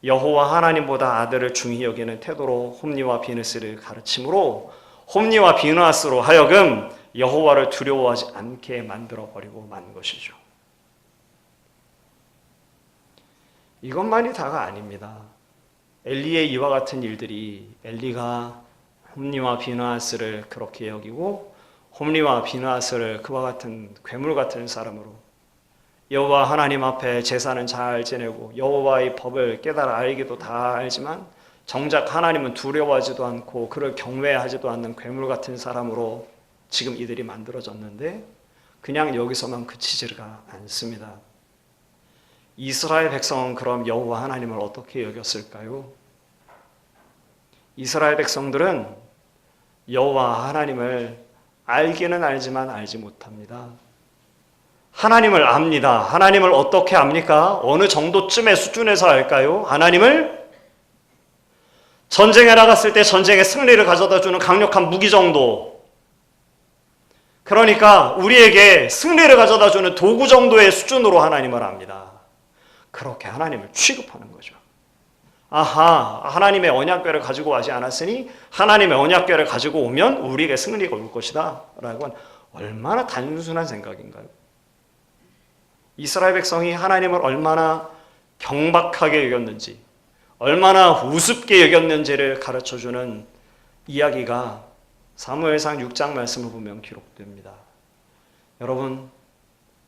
Speaker 1: 여호와 하나님보다 아들을 중히 여기는 태도로 홈리와 비느하스를 가르침으로 홈리와 비느하스로 하여금 여호와를 두려워하지 않게 만들어버리고 만 것이죠. 이것만이 다가 아닙니다. 엘리의 이와 같은 일들이 엘리가 홈리와 비느하스를 그렇게 여기고 홈리와 비느하스를 그와 같은 괴물 같은 사람으로 여호와 하나님 앞에 제사는 잘 지내고 여호와의 법을 깨달아 알기도 다 알지만 정작 하나님은 두려워하지도 않고 그를 경외하지도 않는 괴물 같은 사람으로 지금 이들이 만들어졌는데 그냥 여기서만 그치지가 않습니다. 이스라엘 백성은 그럼 여호와 하나님을 어떻게 여겼을까요? 이스라엘 백성들은 여호와 하나님을 알기는 알지만 알지 못합니다. 하나님을 압니다. 하나님을 어떻게 압니까? 어느 정도쯤의 수준에서 알까요? 하나님을 전쟁에 나갔을 때 전쟁의 승리를 가져다주는 강력한 무기 정도, 그러니까 우리에게 승리를 가져다주는 도구 정도의 수준으로 하나님을 압니다. 그렇게 하나님을 취급하는 거죠. 아하, 하나님의 언약궤를 가지고 오지 않았으니 하나님의 언약궤를 가지고 오면 우리에게 승리가 올 것이다 라고 하는 얼마나 단순한 생각인가요? 이스라엘 백성이 하나님을 얼마나 경박하게 여겼는지, 얼마나 우습게 여겼는지를 가르쳐주는 이야기가 사무엘상 6장 말씀을 보면 기록됩니다. 여러분,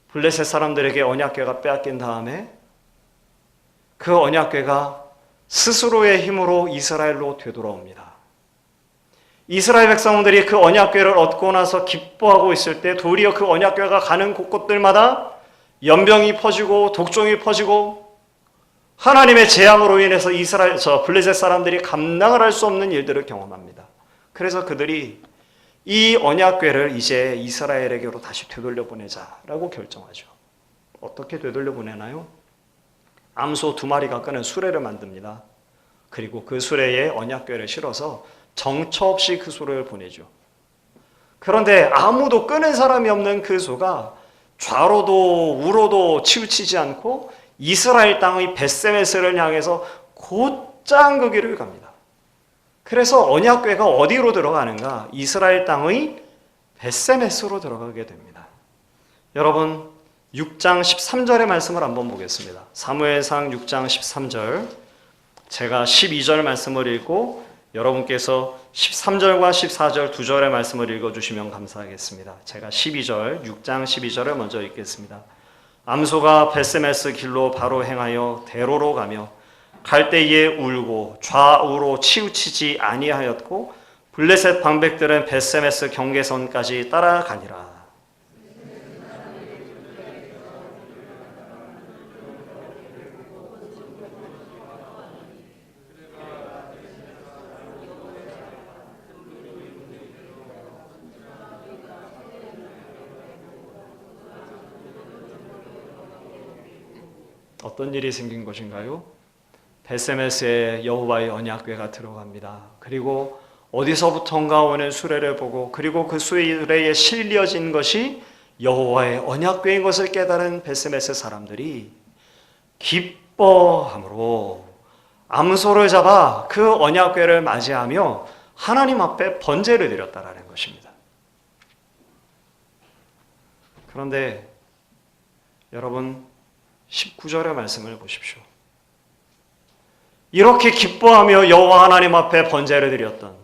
Speaker 1: 블레셋 사람들에게 언약궤가 빼앗긴 다음에 그 언약궤가 스스로의 힘으로 이스라엘로 되돌아옵니다. 이스라엘 백성들이 그 언약궤를 얻고 나서 기뻐하고 있을 때 도리어 그 언약궤가 가는 곳곳들마다 연병이 퍼지고 독종이 퍼지고 하나님의 재앙으로 인해서 블레셋 사람들이 감당을 할 수 없는 일들을 경험합니다. 그래서 그들이 이 언약궤를 이제 이스라엘에게로 다시 되돌려보내자라고 결정하죠. 어떻게 되돌려보내나요? 암소 2마리가 끄는 수레를 만듭니다. 그리고 그 수레에 언약궤를 실어서 정처 없이 그 소를 보내죠. 그런데 아무도 끄는 사람이 없는 그 소가 좌로도 우로도 치우치지 않고 이스라엘 땅의 벳세메스를 향해서 곧장 그 길을 갑니다. 그래서 언약궤가 어디로 들어가는가? 이스라엘 땅의 벳세메스로 들어가게 됩니다. 여러분, 6장 13절의 말씀을 한번 보겠습니다. 사무엘상 6장 13절, 제가 12절 말씀을 읽고 여러분께서 13절과 14절 두 절의 말씀을 읽어주시면 감사하겠습니다. 제가 6장 12절을 먼저 읽겠습니다. 암소가 벳세메스 길로 바로 행하여 대로로 가며 갈 때에 울고 좌우로 치우치지 아니하였고 블레셋 방백들은 벳세메스 경계선까지 따라가니라. 어떤 일이 생긴 것인가요? 벳세메스에 여호와의 언약궤가 들어갑니다. 그리고 어디서부턴가 오는 수레를 보고 그리고 그 수레에 실려진 것이 여호와의 언약궤인 것을 깨달은 벳세메스 사람들이 기뻐함으로 암소를 잡아 그 언약궤를 맞이하며 하나님 앞에 번제를 드렸다라는 것입니다. 그런데 여러분, 19절의 말씀을 보십시오. 이렇게 기뻐하며 여호와 하나님 앞에 번제를 드렸던,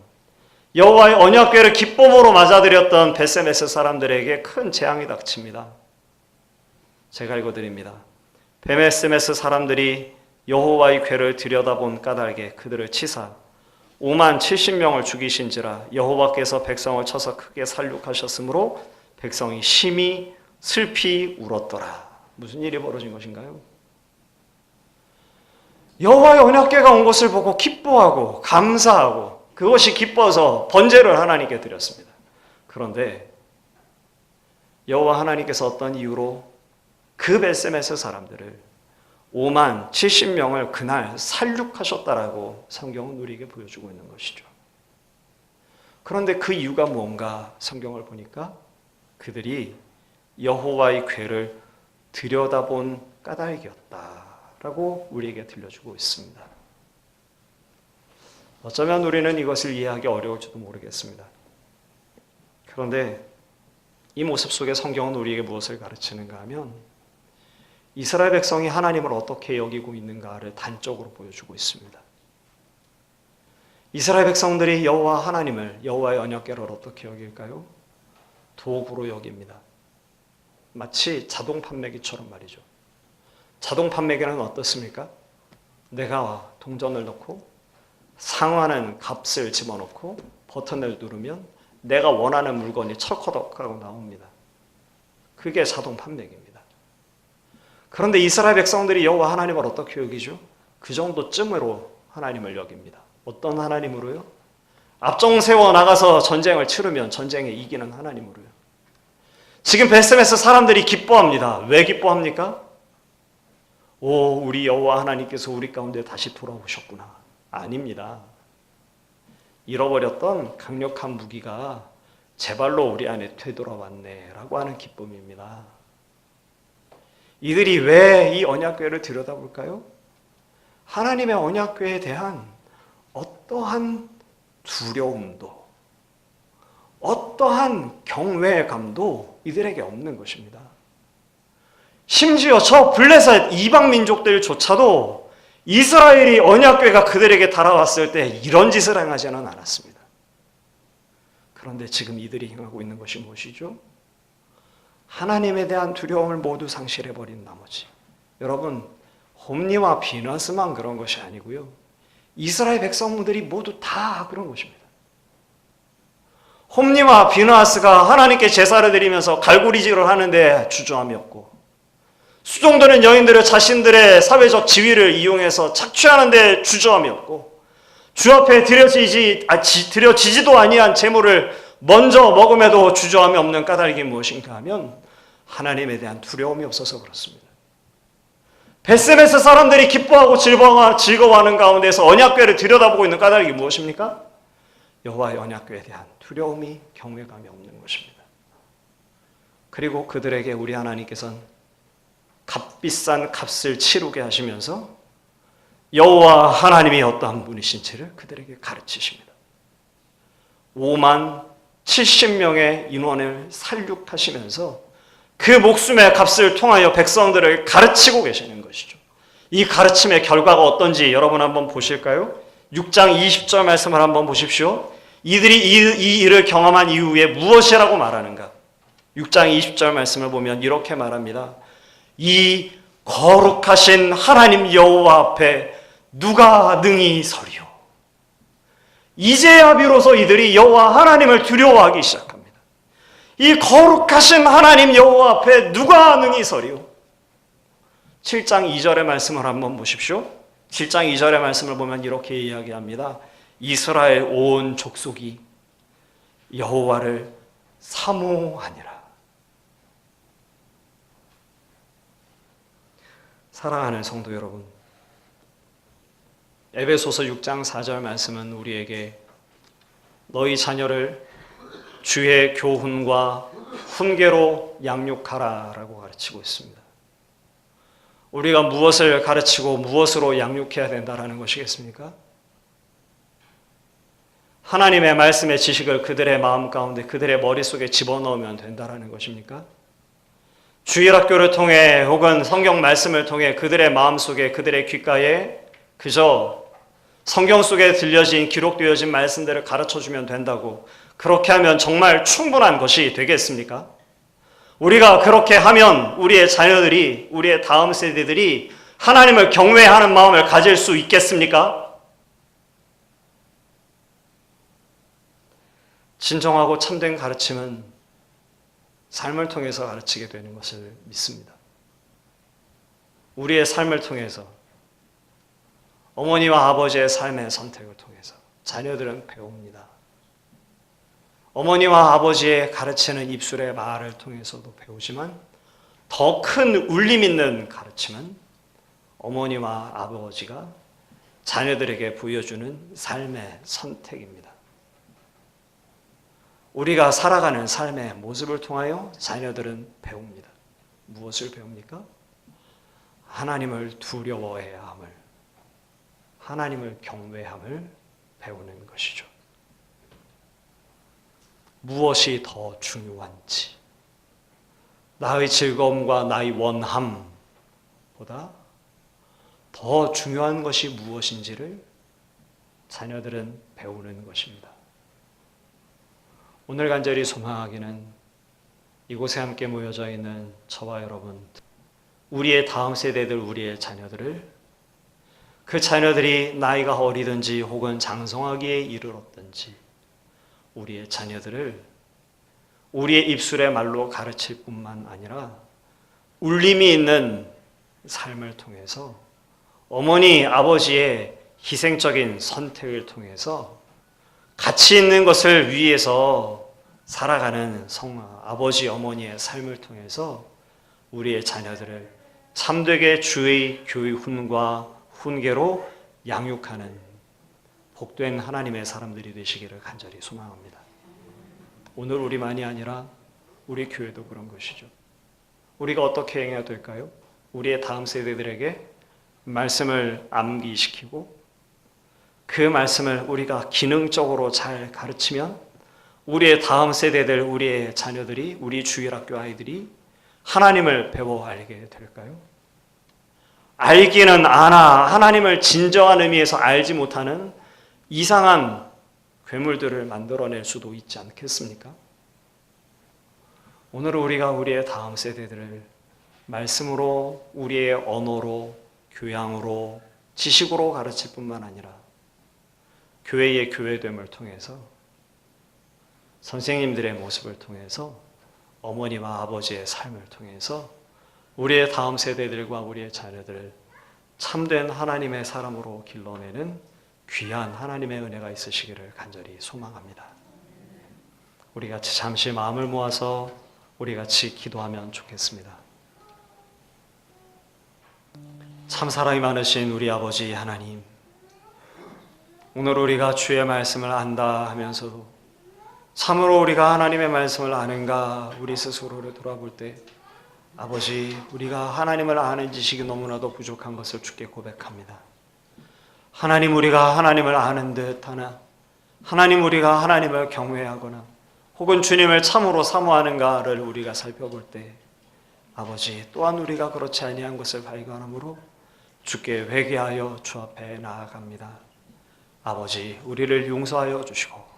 Speaker 1: 여호와의 언약궤를 기쁨으로 맞아들였던 벳세메스 사람들에게 큰 재앙이 닥칩니다. 제가 읽어드립니다. 벳세메스 사람들이 여호와의 궤를 들여다본 까닭에 그들을 치사 5만 70명을 죽이신지라 여호와께서 백성을 쳐서 크게 살육하셨으므로 백성이 심히 슬피 울었더라. 무슨 일이 벌어진 것인가요? 여호와의 언약궤가 온 것을 보고 기뻐하고 감사하고 그것이 기뻐서 번제를 하나님께 드렸습니다. 그런데 여호와 하나님께서 어떤 이유로 그 벳세메스 사람들을 5만 70명을 그날 살육하셨다라고 성경은 우리에게 보여주고 있는 것이죠. 그런데 그 이유가 뭔가 성경을 보니까 그들이 여호와의 궤를 들여다본 까닭이었다라고 우리에게 들려주고 있습니다. 어쩌면 우리는 이것을 이해하기 어려울지도 모르겠습니다. 그런데 이 모습 속에 성경은 우리에게 무엇을 가르치는가 하면 이스라엘 백성이 하나님을 어떻게 여기고 있는가를 단적으로 보여주고 있습니다. 이스라엘 백성들이 여호와 하나님을, 여호와의 언약궤를 어떻게 여길까요? 도구로 여깁니다. 마치 자동 판매기처럼 말이죠. 자동 판매기는 어떻습니까? 내가 동전을 넣고 상하는 값을 집어넣고 버튼을 누르면 내가 원하는 물건이 철커덕하고 나옵니다. 그게 자동 판매기입니다. 그런데 이스라엘 백성들이 여호와 하나님을 어떻게 여기죠? 그 정도쯤으로 하나님을 여깁니다. 어떤 하나님으로요? 앞정 세워 나가서 전쟁을 치르면 전쟁에 이기는 하나님으로요. 지금 벳세메스 사람들이 기뻐합니다. 왜 기뻐합니까? 오, 우리 여호와 하나님께서 우리 가운데 다시 돌아오셨구나. 아닙니다. 잃어버렸던 강력한 무기가 제 발로 우리 안에 되돌아왔네 라고 하는 기쁨입니다. 이들이 왜 이 언약궤를 들여다볼까요? 하나님의 언약궤에 대한 어떠한 두려움도 어떠한 경외감도 이들에게 없는 것입니다. 심지어 저 블레셋 이방 민족들조차도 이스라엘이 언약궤가 그들에게 달아왔을 때 이런 짓을 행하지는 않았습니다. 그런데 지금 이들이 행하고 있는 것이 무엇이죠? 하나님에 대한 두려움을 모두 상실해버린 나머지, 여러분, 홈리와 비너스만 그런 것이 아니고요, 이스라엘 백성들이 모두 다 그런 것입니다. 홈리와 비너스가 하나님께 제사를 드리면서 갈구리질을 하는데 주저함이 없고, 수종드는 여인들을 자신들의 사회적 지위를 이용해서 착취하는데 주저함이 없고, 주 앞에 드려지지도 아니한 재물을 먼저 먹음에도 주저함이 없는 까닭이 무엇인가 하면 하나님에 대한 두려움이 없어서 그렇습니다. 벳세메스 사람들이 기뻐하고 즐거워하는 가운데서 언약궤를 들여다보고 있는 까닭이 무엇입니까? 여호와의 언약궤에 대한 두려움이, 경외감이 없는 것입니다. 그리고 그들에게 우리 하나님께서는 값비싼 값을 치르게 하시면서 여호와 하나님이 어떠한 분이신지를 그들에게 가르치십니다. 5만 70명의 인원을 살육하시면서 그 목숨의 값을 통하여 백성들을 가르치고 계시는 것이죠. 이 가르침의 결과가 어떤지 여러분 한번 보실까요? 6장 20절 말씀을 한번 보십시오. 이들이 이 일을 경험한 이후에 무엇이라고 말하는가? 6장 20절 말씀을 보면 이렇게 말합니다. 이 거룩하신 하나님 여호와 앞에 누가 능히 서리요? 이제야 비로소 이들이 여호와 하나님을 두려워하기 시작합니다. 이 거룩하신 하나님 여호와 앞에 누가 능히 서리요? 7장 2절의 말씀을 한번 보십시오. 7장 2절의 말씀을 보면 이렇게 이야기합니다. 이스라엘 온 족속이 여호와를 사모하니라. 사랑하는 성도 여러분, 에베소서 6장 4절 말씀은 우리에게 너희 자녀를 주의 교훈과 훈계로 양육하라 라고 가르치고 있습니다. 우리가 무엇을 가르치고 무엇으로 양육해야 된다는 것이겠습니까? 하나님의 말씀의 지식을 그들의 마음 가운데, 그들의 머릿속에 집어넣으면 된다는 것입니까? 주일학교를 통해 혹은 성경 말씀을 통해 그들의 마음속에, 그들의 귓가에 그저 성경 속에 들려진 기록되어진 말씀들을 가르쳐주면 된다고 그렇게 하면 정말 충분한 것이 되겠습니까? 우리가 그렇게 하면 우리의 자녀들이, 우리의 다음 세대들이 하나님을 경외하는 마음을 가질 수 있겠습니까? 진정하고 참된 가르침은 삶을 통해서 가르치게 되는 것을 믿습니다. 우리의 삶을 통해서, 어머니와 아버지의 삶의 선택을 통해서 자녀들은 배웁니다. 어머니와 아버지의 가르치는 입술의 말을 통해서도 배우지만 더 큰 울림 있는 가르침은 어머니와 아버지가 자녀들에게 보여주는 삶의 선택입니다. 우리가 살아가는 삶의 모습을 통하여 자녀들은 배웁니다. 무엇을 배웁니까? 하나님을 두려워해야 함을, 하나님을 경외함을 배우는 것이죠. 무엇이 더 중요한지, 나의 즐거움과 나의 원함보다 더 중요한 것이 무엇인지를 자녀들은 배우는 것입니다. 오늘 간절히 소망하기는 이곳에 함께 모여져 있는 저와 여러분, 우리의 다음 세대들, 우리의 자녀들을, 그 자녀들이 나이가 어리든지 혹은 장성하기에 이르렀든지 우리의 자녀들을 우리의 입술의 말로 가르칠 뿐만 아니라 울림이 있는 삶을 통해서, 어머니, 아버지의 희생적인 선택을 통해서 가치 있는 것을 위해서 살아가는 아버지, 어머니의 삶을 통해서 우리의 자녀들을 참되게 주의 교훈과 훈계로 양육하는 복된 하나님의 사람들이 되시기를 간절히 소망합니다. 오늘 우리만이 아니라 우리 교회도 그런 것이죠. 우리가 어떻게 행해야 될까요? 우리의 다음 세대들에게 말씀을 암기시키고 그 말씀을 우리가 기능적으로 잘 가르치면 우리의 다음 세대들, 우리의 자녀들이, 우리 주일학교 아이들이 하나님을 배워 알게 될까요? 알기는 아나 하나님을 진정한 의미에서 알지 못하는 이상한 괴물들을 만들어낼 수도 있지 않겠습니까? 오늘 우리가 우리의 다음 세대들을 말씀으로, 우리의 언어로, 교양으로, 지식으로 가르칠 뿐만 아니라 교회의 교회됨을 통해서, 선생님들의 모습을 통해서, 어머니와 아버지의 삶을 통해서 우리의 다음 세대들과 우리의 자녀들을 참된 하나님의 사람으로 길러내는 귀한 하나님의 은혜가 있으시기를 간절히 소망합니다. 우리 같이 잠시 마음을 모아서 우리 같이 기도하면 좋겠습니다. 참 사랑이 많으신 우리 아버지 하나님, 오늘 우리가 주의 말씀을 안다 하면서도 참으로 우리가 하나님의 말씀을 아는가 우리 스스로를 돌아볼 때, 아버지, 우리가 하나님을 아는 지식이 너무나도 부족한 것을 주께 고백합니다. 하나님, 우리가 하나님을 아는 듯 하나, 하나님, 우리가 하나님을 경외하거나 혹은 주님을 참으로 사모하는가를 우리가 살펴볼 때, 아버지, 또한 우리가 그렇지 아니한 것을 발견하므로 주께 회개하여 주 앞에 나아갑니다. 아버지, 우리를 용서하여 주시고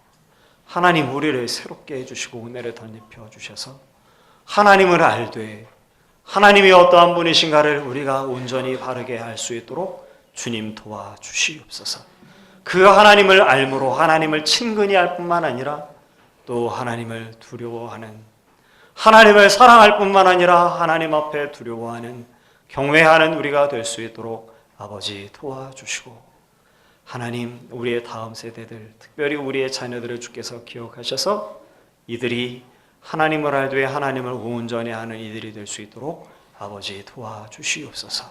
Speaker 1: 하나님, 우리를 새롭게 해주시고 은혜를 덧입혀 주셔서 하나님을 알되 하나님이 어떠한 분이신가를 우리가 온전히 바르게 알 수 있도록 주님 도와주시옵소서. 그 하나님을 알므로 하나님을 친근히 알 뿐만 아니라 또 하나님을 두려워하는, 하나님을 사랑할 뿐만 아니라 하나님 앞에 두려워하는, 경외하는 우리가 될 수 있도록 아버지 도와주시고, 하나님, 우리의 다음 세대들, 특별히 우리의 자녀들을 주께서 기억하셔서 이들이 하나님을 알되 하나님을 온전히 아는 이들이 될 수 있도록 아버지 도와주시옵소서.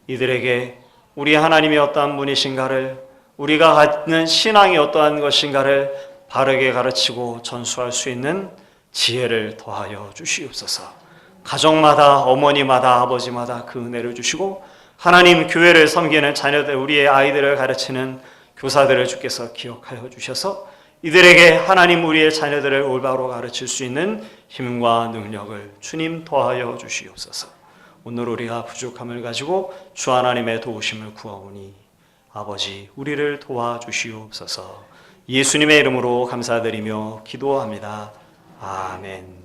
Speaker 1: 이들에게 우리 하나님이 어떠한 분이신가를, 우리가 갖는 신앙이 어떠한 것인가를 바르게 가르치고 전수할 수 있는 지혜를 더하여 주시옵소서. 가정마다, 어머니마다, 아버지마다 그 은혜를 주시고, 하나님, 교회를 섬기는 자녀들, 우리의 아이들을 가르치는 교사들을 주께서 기억하여 주셔서 이들에게 하나님, 우리의 자녀들을 올바로 가르칠 수 있는 힘과 능력을 주님 더하여 주시옵소서. 오늘 우리가 부족함을 가지고 주 하나님의 도우심을 구하오니 아버지, 우리를 도와주시옵소서. 예수님의 이름으로 감사드리며 기도합니다. 아멘.